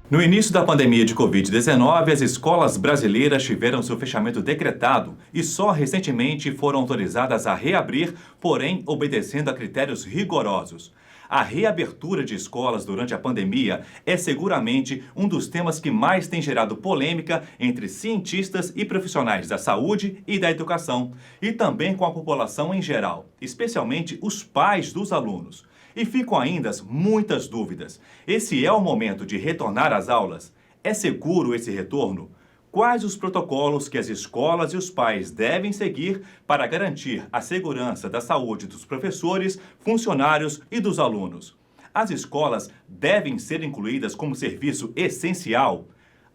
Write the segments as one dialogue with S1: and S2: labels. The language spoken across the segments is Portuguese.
S1: No início da pandemia de Covid-19, as escolas brasileiras tiveram seu fechamento decretado e só recentemente foram autorizadas a reabrir, porém obedecendo a critérios rigorosos. A reabertura de escolas durante a pandemia é seguramente um dos temas que mais tem gerado polêmica entre cientistas e profissionais da saúde e da educação, e também com a população em geral, especialmente os pais dos alunos. E ficam ainda muitas dúvidas. Esse é o momento de retornar às aulas? É seguro esse retorno? Quais os protocolos que as escolas e os pais devem seguir para garantir a segurança da saúde dos professores, funcionários e dos alunos? As escolas devem ser incluídas como serviço essencial?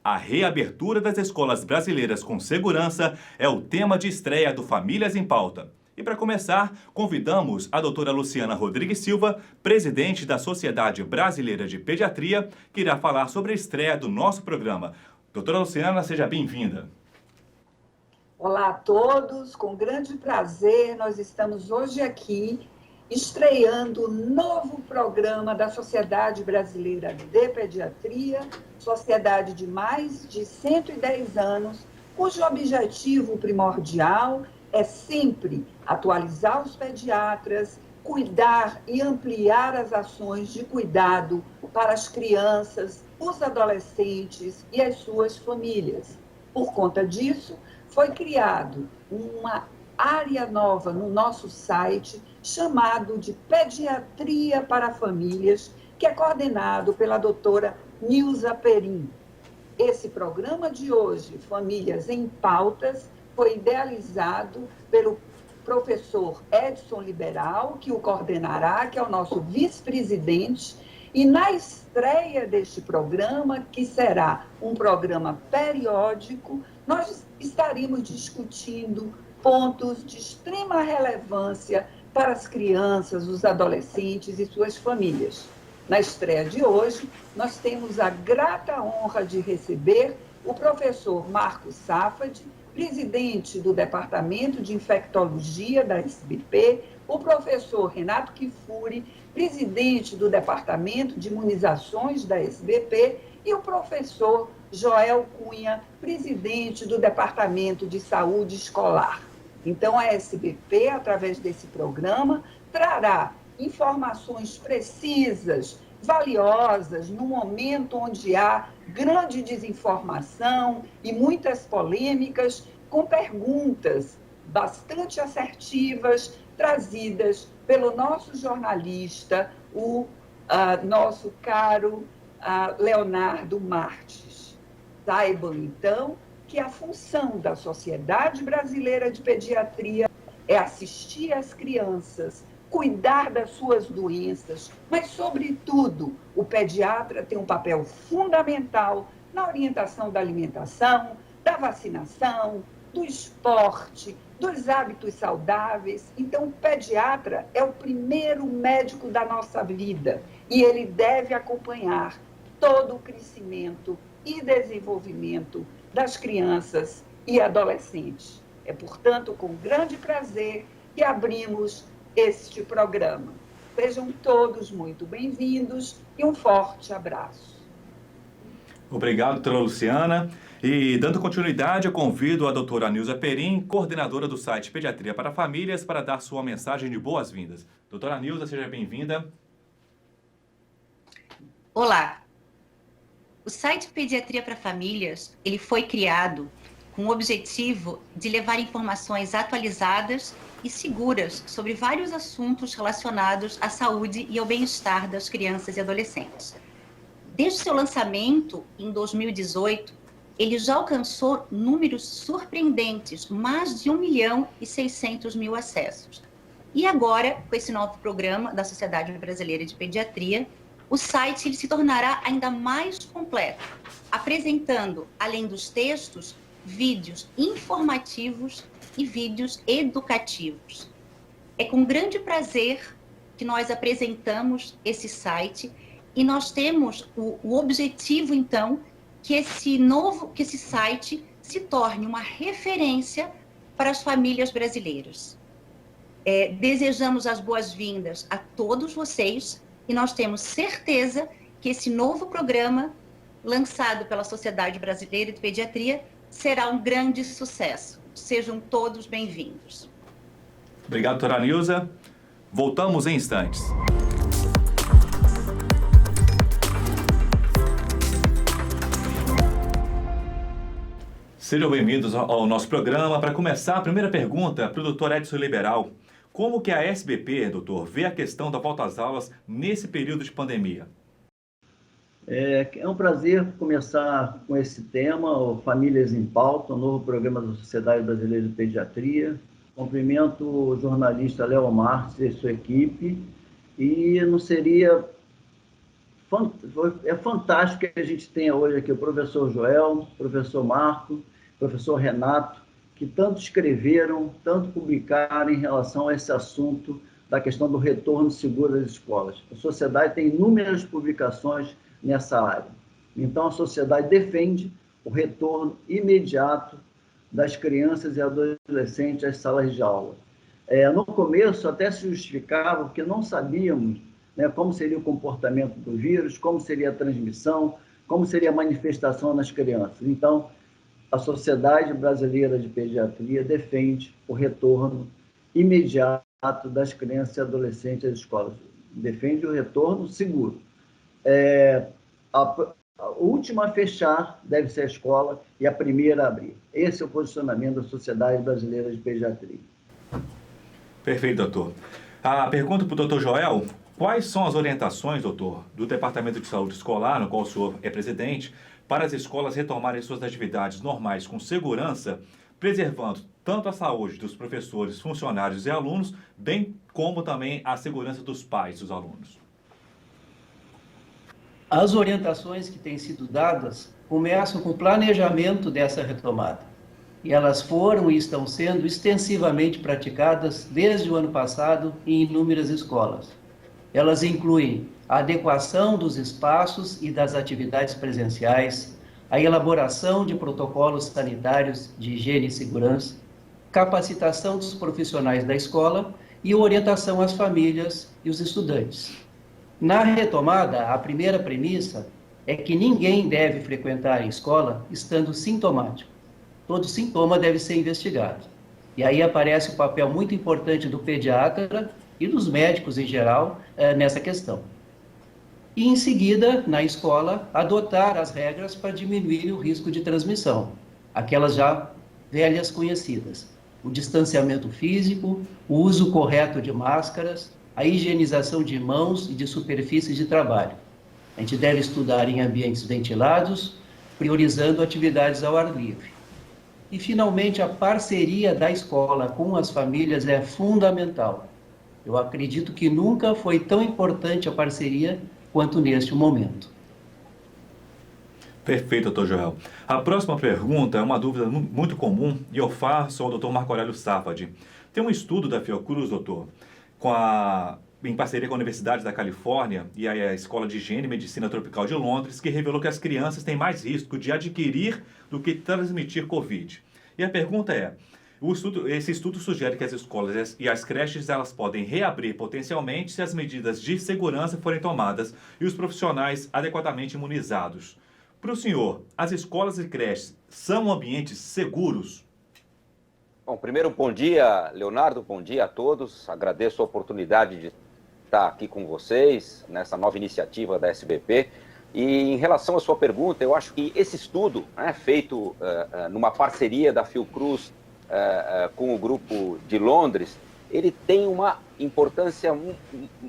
S1: A reabertura das escolas brasileiras com segurança é o tema de estreia do Famílias em Pauta. E para começar, convidamos a doutora Luciana Rodrigues Silva, presidente da Sociedade Brasileira de Pediatria, que irá falar sobre a estreia do nosso programa. Doutora Luciana, seja bem-vinda.
S2: Olá a todos, com grande prazer nós estamos hoje aqui estreando o novo programa da Sociedade Brasileira de Pediatria, sociedade de mais de 110 anos, cujo objetivo primordial é sempre atualizar os pediatras, cuidar e ampliar as ações de cuidado para as crianças, os adolescentes e as suas famílias. Por conta disso, foi criado uma área nova no nosso site, chamado de Pediatria para Famílias, que é coordenado pela doutora Nilza Perim. Esse programa de hoje, Famílias em Pautas, foi idealizado pelo professor Edson Liberal, que o coordenará, que é o nosso vice-presidente, e na estreia deste programa, que será um programa periódico, nós estaremos discutindo pontos de extrema relevância para as crianças, os adolescentes e suas famílias. Na estreia de hoje, nós temos a grata honra de receber o professor Marcos Safadi, presidente do Departamento de Infectologia da SBP, o professor Renato Kifuri, presidente do Departamento de Imunizações da SBP, e o professor Joel Cunha, presidente do Departamento de Saúde Escolar. Então, a SBP, através desse programa, trará informações precisas, valiosas, no momento onde há grande desinformação e muitas polêmicas, com perguntas bastante assertivas, trazidas pelo nosso jornalista, o nosso caro Leonardo Martes. Saibam, então, que a função da Sociedade Brasileira de Pediatria é assistir as crianças, cuidar das suas doenças, mas, sobretudo, o pediatra tem um papel fundamental na orientação da alimentação, da vacinação, do esporte, dos hábitos saudáveis. Então, o pediatra é o primeiro médico da nossa vida e ele deve acompanhar todo o crescimento e desenvolvimento das crianças e adolescentes. É, portanto, com grande prazer que abrimos este programa. Sejam todos muito bem-vindos e um forte abraço.
S1: Obrigado, doutora Luciana. E dando continuidade, eu convido a doutora Nilza Perim, coordenadora do site Pediatria para Famílias, para dar sua mensagem de boas-vindas. Doutora Nilza, seja bem-vinda.
S3: Olá. O site Pediatria para Famílias, ele foi criado com o objetivo de levar informações atualizadas e seguras sobre vários assuntos relacionados à saúde e ao bem-estar das crianças e adolescentes. Desde seu lançamento, em 2018, ele já alcançou números surpreendentes, mais de 1.600.000 acessos. E agora, com esse novo programa da Sociedade Brasileira de Pediatria, o site ele se tornará ainda mais completo, apresentando, além dos textos, vídeos informativos e vídeos educativos. É com grande prazer que nós apresentamos esse site e nós temos o objetivo, então, que esse site se torne uma referência para as famílias brasileiras. Desejamos as boas-vindas a todos vocês e nós temos certeza que esse novo programa lançado pela Sociedade Brasileira de Pediatria, será um grande sucesso. Sejam todos bem-vindos.
S1: Obrigado, doutora Nilza. Voltamos em instantes. Sejam bem-vindos ao nosso programa. Para começar, a primeira pergunta para o doutor Edson Liberal. Como que a SBP, doutor, vê a questão da volta às aulas nesse período de pandemia?
S4: É um prazer começar com esse tema, o Famílias em Pauta, o novo programa da Sociedade Brasileira de Pediatria. Cumprimento o jornalista Léo Marques e sua equipe. E não seria... É fantástico que a gente tenha hoje aqui o professor Joel, o professor Marco, o professor Renato, que tanto escreveram, tanto publicaram em relação a esse assunto da questão do retorno seguro das escolas. A sociedade tem inúmeras publicações nessa área. Então, a sociedade defende o retorno imediato das crianças e adolescentes às salas de aula. No começo, até se justificava, porque não sabíamos, né, como seria o comportamento do vírus, como seria a transmissão, como seria a manifestação nas crianças. Então, a Sociedade Brasileira de Pediatria defende o retorno imediato das crianças e adolescentes às escolas. Defende o retorno seguro. A última a fechar deve ser a escola e a primeira a abrir. Esse é o posicionamento da Sociedade Brasileira de Pediatria.
S1: Perfeito, doutor. A pergunta para o doutor Joel: quais são as orientações, doutor, do Departamento de Saúde Escolar, no qual o senhor é presidente, para as escolas retomarem suas atividades normais com segurança, preservando tanto a saúde dos professores, funcionários e alunos, bem como também a segurança dos pais dos alunos?
S5: As orientações que têm sido dadas começam com o planejamento dessa retomada. E elas foram e estão sendo extensivamente praticadas desde o ano passado em inúmeras escolas. Elas incluem a adequação dos espaços e das atividades presenciais, a elaboração de protocolos sanitários de higiene e segurança, capacitação dos profissionais da escola e orientação às famílias e os estudantes. Na retomada, a primeira premissa é que ninguém deve frequentar a escola estando sintomático. Todo sintoma deve ser investigado. E aí aparece o papel muito importante do pediatra e dos médicos em geral nessa questão. E em seguida, na escola, adotar as regras para diminuir o risco de transmissão, aquelas já velhas conhecidas. O distanciamento físico, o uso correto de máscaras, a higienização de mãos e de superfícies de trabalho. A gente deve estudar em ambientes ventilados, priorizando atividades ao ar livre. E, finalmente, a parceria da escola com as famílias é fundamental. Eu acredito que nunca foi tão importante a parceria quanto neste momento.
S1: Perfeito, doutor Joel. A próxima pergunta é uma dúvida muito comum e eu faço ao doutor Marco Aurélio Safadi. Tem um estudo da Fiocruz, doutor, em parceria com a Universidade da Califórnia e a Escola de Higiene e Medicina Tropical de Londres, que revelou que as crianças têm mais risco de adquirir do que transmitir Covid. E a pergunta é: esse estudo sugere que as escolas e as creches elas podem reabrir potencialmente se as medidas de segurança forem tomadas e os profissionais adequadamente imunizados. Para o senhor, as escolas e creches são ambientes seguros?
S6: Bom, primeiro, bom dia, Leonardo, bom dia a todos. Agradeço a oportunidade de estar aqui com vocês nessa nova iniciativa da SBP. E em relação à sua pergunta, eu acho que esse estudo, feito numa parceria da Fiocruz com o grupo de Londres, ele tem uma importância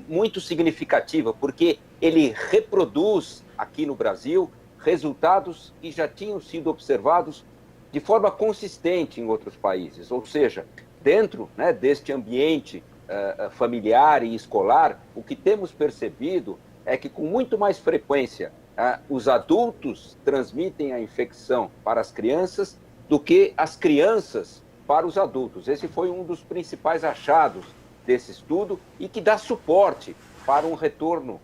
S6: muito significativa, porque ele reproduz aqui no Brasil resultados que já tinham sido observados de forma consistente em outros países, ou seja, dentro deste ambiente familiar e escolar, o que temos percebido é que com muito mais frequência os adultos transmitem a infecção para as crianças do que as crianças para os adultos. Esse foi um dos principais achados desse estudo e que dá suporte para um retorno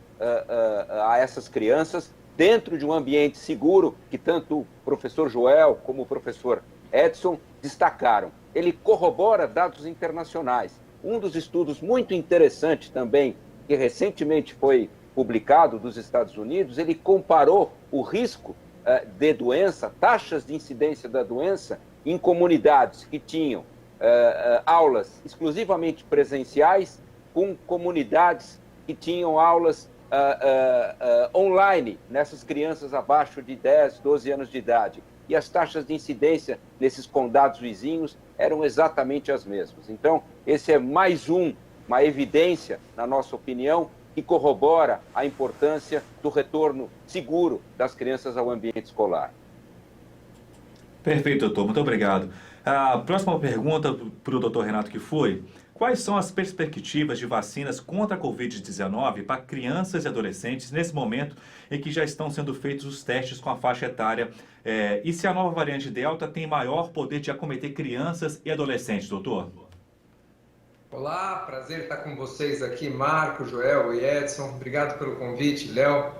S6: a essas crianças dentro de um ambiente seguro, que tanto o professor Joel como o professor Edson destacaram. Ele corrobora dados internacionais. Um dos estudos muito interessantes também, que recentemente foi publicado dos Estados Unidos, ele comparou o risco de doença, taxas de incidência da doença em comunidades que tinham aulas exclusivamente presenciais com comunidades que tinham aulas online nessas crianças abaixo de 10, 12 anos de idade. E as taxas de incidência nesses condados vizinhos eram exatamente as mesmas. Então, esse é mais uma evidência, na nossa opinião, que corrobora a importância do retorno seguro das crianças ao ambiente escolar.
S1: Perfeito, doutor. Muito obrigado. A próxima pergunta para o doutor Renato que foi: quais são as perspectivas de vacinas contra a Covid-19 para crianças e adolescentes nesse momento em que já estão sendo feitos os testes com a faixa etária? E se a nova variante Delta tem maior poder de acometer crianças e adolescentes, doutor?
S7: Olá, prazer estar com vocês aqui, Marco, Joel e Edson. Obrigado pelo convite, Léo.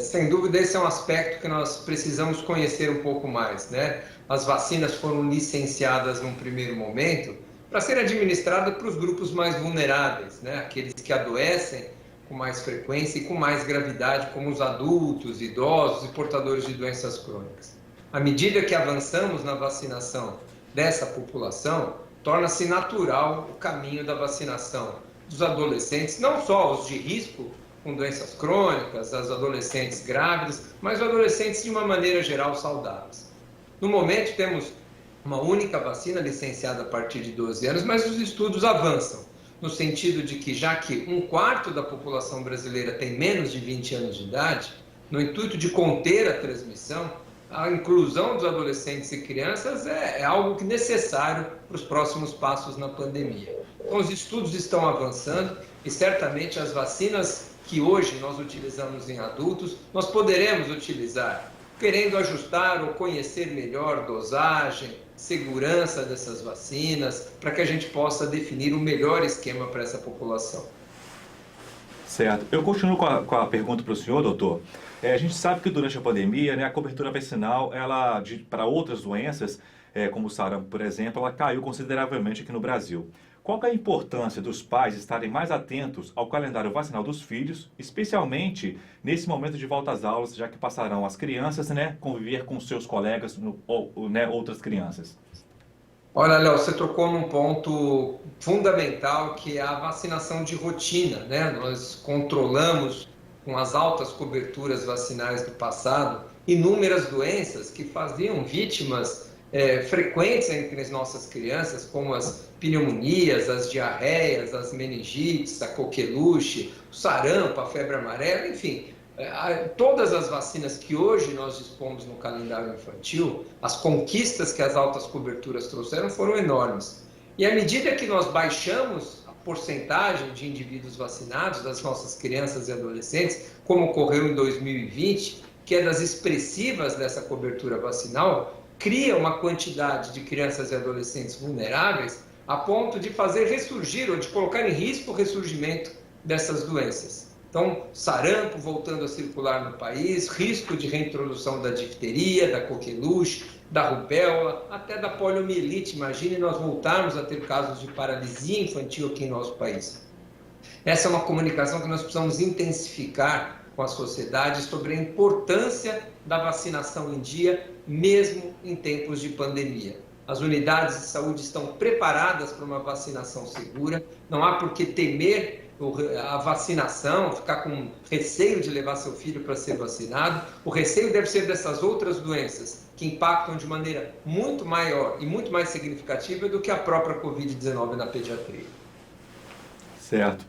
S7: Sem dúvida, esse é um aspecto que nós precisamos conhecer um pouco mais, né? As vacinas foram licenciadas num primeiro momento para serem administradas para os grupos mais vulneráveis, né? Aqueles que adoecem com mais frequência e com mais gravidade, como os adultos, idosos e portadores de doenças crônicas. À medida que avançamos na vacinação dessa população, torna-se natural o caminho da vacinação dos adolescentes, não só os de risco com doenças crônicas, as adolescentes grávidas, mas os adolescentes de uma maneira geral saudáveis. No momento temos uma única vacina licenciada a partir de 12 anos, mas os estudos avançam, no sentido de que, já que 1/4 da população brasileira tem menos de 20 anos de idade, no intuito de conter a transmissão, a inclusão dos adolescentes e crianças é algo necessário para os próximos passos na pandemia. Então, os estudos estão avançando e certamente as vacinas que hoje nós utilizamos em adultos, nós poderemos utilizar, querendo ajustar ou conhecer melhor dosagem, segurança dessas vacinas, para que a gente possa definir o melhor esquema para essa população.
S1: Certo. Eu continuo com a pergunta para o senhor, doutor. A gente sabe que durante a pandemia, né, a cobertura vacinal, para outras doenças, como o sarampo, por exemplo, ela caiu consideravelmente aqui no Brasil. Qual que é a importância dos pais estarem mais atentos ao calendário vacinal dos filhos, especialmente nesse momento de volta às aulas, já que passarão as crianças, né, conviver com seus colegas ou outras crianças?
S7: Olha, Léo, você tocou num ponto fundamental, que é a vacinação de rotina, né? Nós controlamos, com as altas coberturas vacinais do passado, inúmeras doenças que faziam vítimas frequentes entre as nossas crianças, como as pneumonias, as diarreias, as meningites, a coqueluche, o sarampo, a febre amarela, enfim, todas as vacinas que hoje nós dispomos no calendário infantil, as conquistas que as altas coberturas trouxeram foram enormes. E à medida que nós baixamos a porcentagem de indivíduos vacinados, das nossas crianças e adolescentes, como ocorreu em 2020, que é das expressivas dessa cobertura vacinal, cria uma quantidade de crianças e adolescentes vulneráveis a ponto de fazer ressurgir ou de colocar em risco o ressurgimento dessas doenças. Então, sarampo voltando a circular no país, risco de reintrodução da difteria, da coqueluche, da rubéola, até da poliomielite. Imagine nós voltarmos a ter casos de paralisia infantil aqui em nosso país. Essa é uma comunicação que nós precisamos intensificar com a sociedade sobre a importância da vacinação em dia, mesmo em tempos de pandemia. As unidades de saúde estão preparadas para uma vacinação segura, não há por que temer a vacinação, ficar com receio de levar seu filho para ser vacinado. O receio deve ser dessas outras doenças, que impactam de maneira muito maior e muito mais significativa do que a própria Covid-19 na pediatria.
S1: Certo.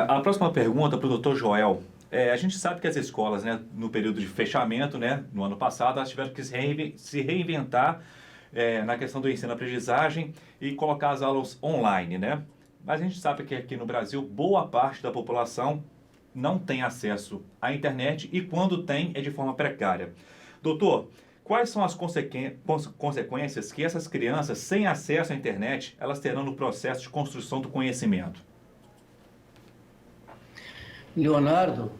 S1: A próxima pergunta para o Dr. Joel. A gente sabe que as escolas, né, no período de fechamento, né, no ano passado, elas tiveram que se reinventar na questão do ensino-aprendizagem e colocar as aulas online, né? Mas a gente sabe que aqui no Brasil, boa parte da população não tem acesso à internet e quando tem, é de forma precária. Doutor, quais são as consequências que essas crianças sem acesso à internet, elas terão no processo de construção do conhecimento?
S5: Leonardo,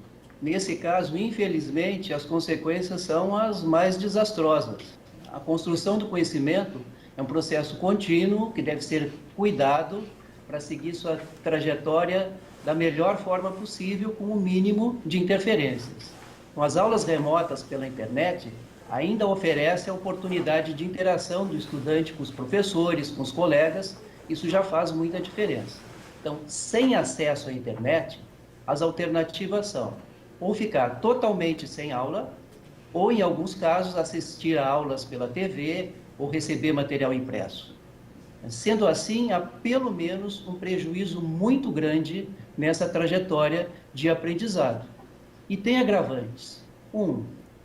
S5: nesse caso, infelizmente, as consequências são as mais desastrosas. A construção do conhecimento é um processo contínuo que deve ser cuidado para seguir sua trajetória da melhor forma possível, com o mínimo de interferências. Com as aulas remotas pela internet, ainda oferece a oportunidade de interação do estudante com os professores, com os colegas, isso já faz muita diferença. Então, sem acesso à internet, as alternativas são ou ficar totalmente sem aula, ou, em alguns casos, assistir a aulas pela TV ou receber material impresso. Sendo assim, há pelo menos um prejuízo muito grande nessa trajetória de aprendizado. E tem agravantes.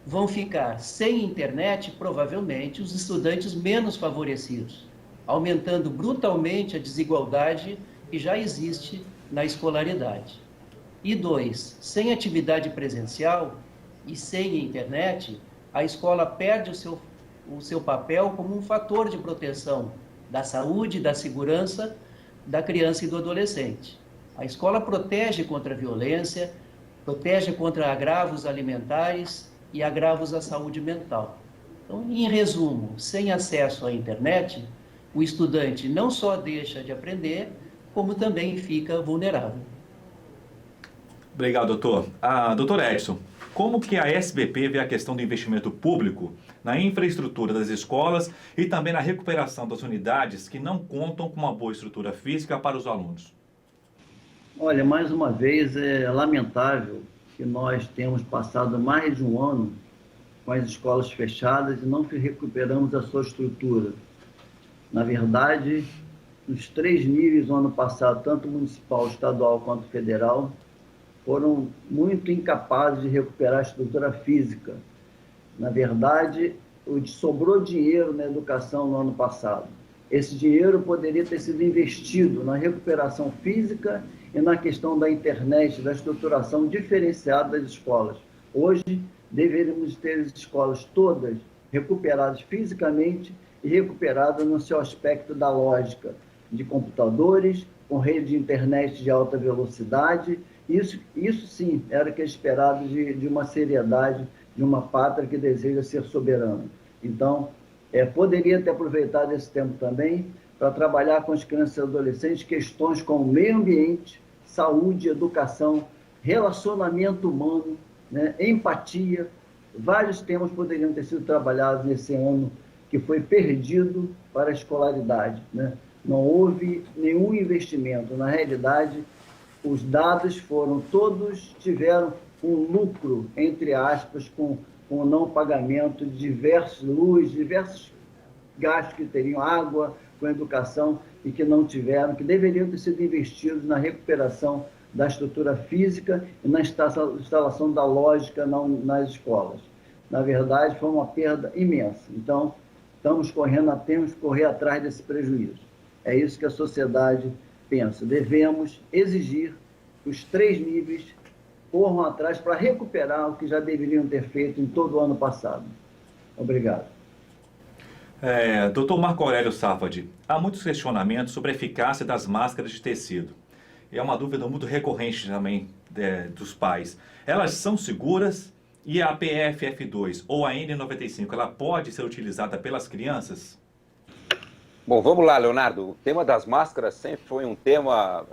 S5: Vão ficar sem internet, provavelmente, os estudantes menos favorecidos, aumentando brutalmente a desigualdade que já existe na escolaridade. E 2, sem atividade presencial e sem internet, a escola perde o seu papel como um fator de proteção da saúde e da segurança da criança e do adolescente. A escola protege contra a violência, protege contra agravos alimentares e agravos à saúde mental. Então, em resumo, sem acesso à internet, o estudante não só deixa de aprender, como também fica vulnerável.
S1: Obrigado, doutor. Doutor Edson, como que a SBP vê a questão do investimento público na infraestrutura das escolas e também na recuperação das unidades que não contam com uma boa estrutura física para os alunos?
S4: Olha, mais uma vez, é lamentável que nós temos passado mais de um ano com as escolas fechadas e não recuperamos a sua estrutura. Na verdade, nos 3 níveis no ano passado, tanto municipal, estadual quanto federal, foram muito incapazes de recuperar a estrutura física. Na verdade, sobrou dinheiro na educação no ano passado. Esse dinheiro poderia ter sido investido na recuperação física e na questão da internet, da estruturação diferenciada das escolas. Hoje, deveríamos ter as escolas todas recuperadas fisicamente e recuperadas no seu aspecto da lógica, de computadores, com rede de internet de alta velocidade. Isso sim era o que é esperado de uma seriedade, de uma pátria que deseja ser soberana. Então, poderia ter aproveitado esse tempo também para trabalhar com as crianças e adolescentes questões como meio ambiente, saúde, educação, relacionamento humano, né, empatia. Vários temas poderiam ter sido trabalhados nesse ano que foi perdido para a escolaridade, né? Não houve nenhum investimento. Na realidade, os dados tiveram um lucro, entre aspas, com o não pagamento de diversos gastos que teriam, água, com educação, e que não tiveram, que deveriam ter sido investidos na recuperação da estrutura física e na instalação da lógica nas escolas. Na verdade, foi uma perda imensa. Então, temos que correr atrás desse prejuízo. É isso que a sociedade pensa. Devemos exigir que os 3 níveis corram atrás para recuperar o que já deveriam ter feito em todo o ano passado. Obrigado.
S1: Dr. Marco Aurélio Safadi, há muitos questionamentos sobre a eficácia das máscaras de tecido. É uma dúvida muito recorrente também dos pais. Elas são seguras? E a PFF2 ou a N95, ela pode ser utilizada pelas crianças?
S6: Bom, vamos lá, Leonardo. O tema das máscaras sempre foi um tema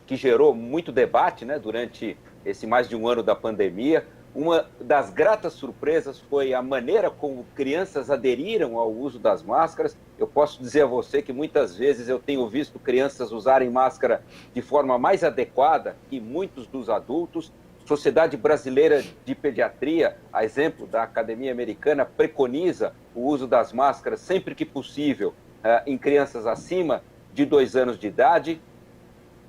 S6: que gerou muito debate, né, durante esse mais de um ano da pandemia. Uma das gratas surpresas foi a maneira como crianças aderiram ao uso das máscaras. Eu posso dizer a você que muitas vezes eu tenho visto crianças usarem máscara de forma mais adequada que muitos dos adultos. Sociedade Brasileira de Pediatria, a exemplo da Academia Americana, preconiza o uso das máscaras sempre que possível em crianças acima de 2 anos de idade.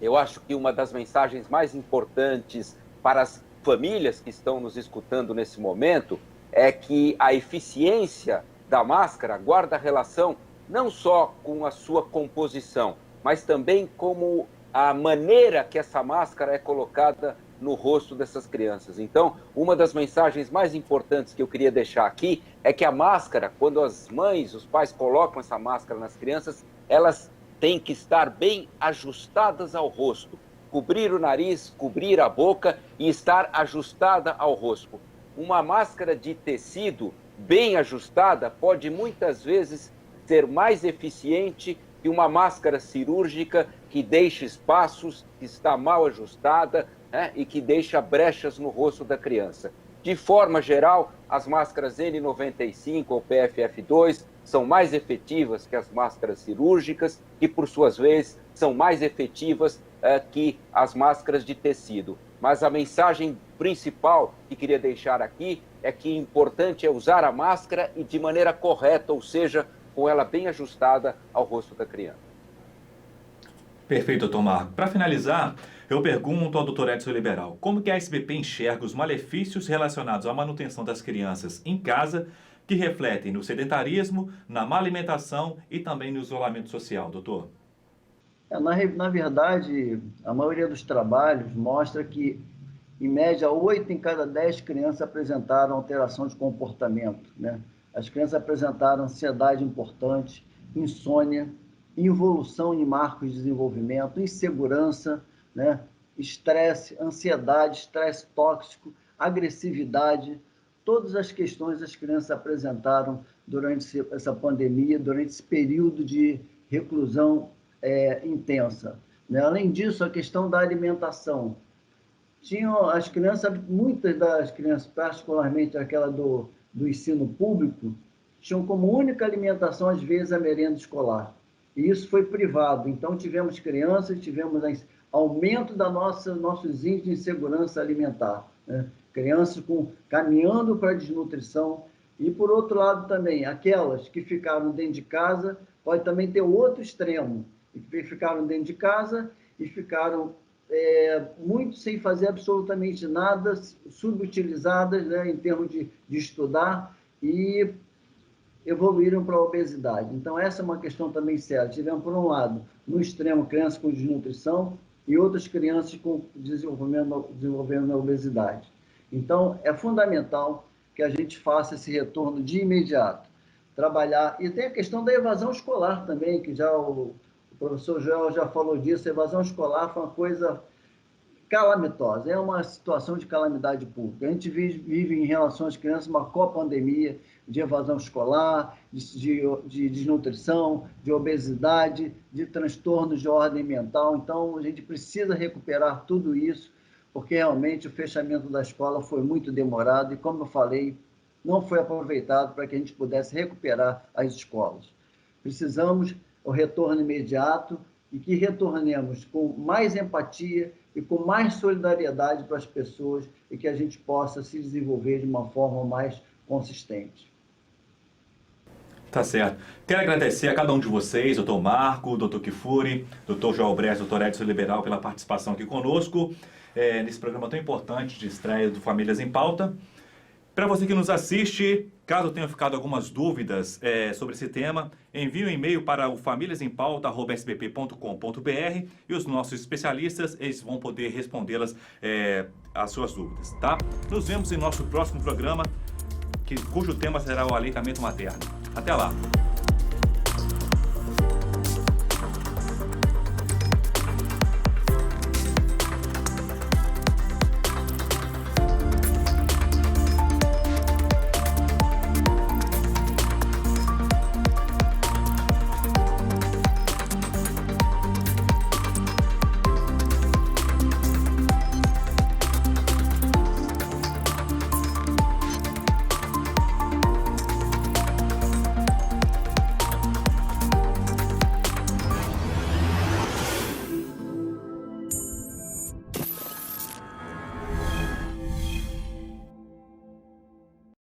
S6: Eu acho que uma das mensagens mais importantes para as famílias que estão nos escutando nesse momento é que a eficiência da máscara guarda relação não só com a sua composição, mas também como a maneira que essa máscara é colocada no rosto dessas crianças. Então, uma das mensagens mais importantes que eu queria deixar aqui é que a máscara, quando as mães, os pais colocam essa máscara nas crianças, elas têm que estar bem ajustadas ao rosto. Cobrir o nariz, cobrir a boca e estar ajustada ao rosto. Uma máscara de tecido bem ajustada pode muitas vezes ser mais eficiente que uma máscara cirúrgica que deixa espaços, que está mal ajustada, e que deixa brechas no rosto da criança. De forma geral, as máscaras N95 ou PFF2 são mais efetivas que as máscaras cirúrgicas e, por suas vezes, são mais efetivas que as máscaras de tecido. Mas a mensagem principal que queria deixar aqui é que o importante é usar a máscara e de maneira correta, ou seja, com ela bem ajustada ao rosto da criança.
S1: Perfeito, doutor Marco. Para finalizar, eu pergunto ao doutor Edson Liberal, como que a SBP enxerga os malefícios relacionados à manutenção das crianças em casa, que refletem no sedentarismo, na má alimentação e também no isolamento social, doutor?
S4: Na verdade, a maioria dos trabalhos mostra que, em média, 8 em cada 10 crianças apresentaram alteração de comportamento, né? As crianças apresentaram ansiedade importante, insônia, involução em marcos de desenvolvimento, insegurança, né? Estresse, ansiedade, estresse tóxico, agressividade. Todas as questões as crianças apresentaram durante essa pandemia, durante esse período de reclusão intensa, né? Além disso, a questão da alimentação. Tinham as crianças, muitas das crianças, particularmente aquela do ensino público, tinham como única alimentação, às vezes, a merenda escolar. E isso foi privado. Então, tivemos crianças, tivemos aumento da nossos índices de insegurança alimentar, né? Crianças caminhando para a desnutrição. E, por outro lado, também, aquelas que ficaram dentro de casa, pode também ter o outro extremo, que ficaram dentro de casa e ficaram muito sem fazer absolutamente nada, subutilizadas, né, em termos de estudar, e evoluíram para a obesidade. Então, essa é uma questão também séria. Tivemos, por um lado, no extremo, crianças com desnutrição e outras crianças com desenvolvendo a obesidade. Então, é fundamental que a gente faça esse retorno de imediato. Trabalhar, e tem a questão da evasão escolar também, que já o professor Joel já falou disso. A evasão escolar foi uma coisa calamitosa, é uma situação de calamidade pública. A gente vive em relação às crianças uma copandemia de evasão escolar, de desnutrição, de obesidade, de transtornos de ordem mental. Então, a gente precisa recuperar tudo isso, porque realmente o fechamento da escola foi muito demorado e, como eu falei, não foi aproveitado para que a gente pudesse recuperar as escolas. Precisamos o retorno imediato e que retornemos com mais empatia e com mais solidariedade para as pessoas e que a gente possa se desenvolver de uma forma mais consistente.
S1: Tá certo. Quero agradecer a cada um de vocês, doutor Marco, doutor Kifuri, doutor Joel Bres, doutor Edson Liberal, pela participação aqui conosco, nesse programa tão importante de estreia do Famílias em Pauta. Para você que nos assiste, caso tenham ficado algumas dúvidas sobre esse tema, envie um e-mail para o famíliasempauta@sbp.com.br e os nossos especialistas eles vão poder respondê-las às suas dúvidas, tá? Nos vemos em nosso próximo programa, cujo tema será o aleitamento materno. Até lá!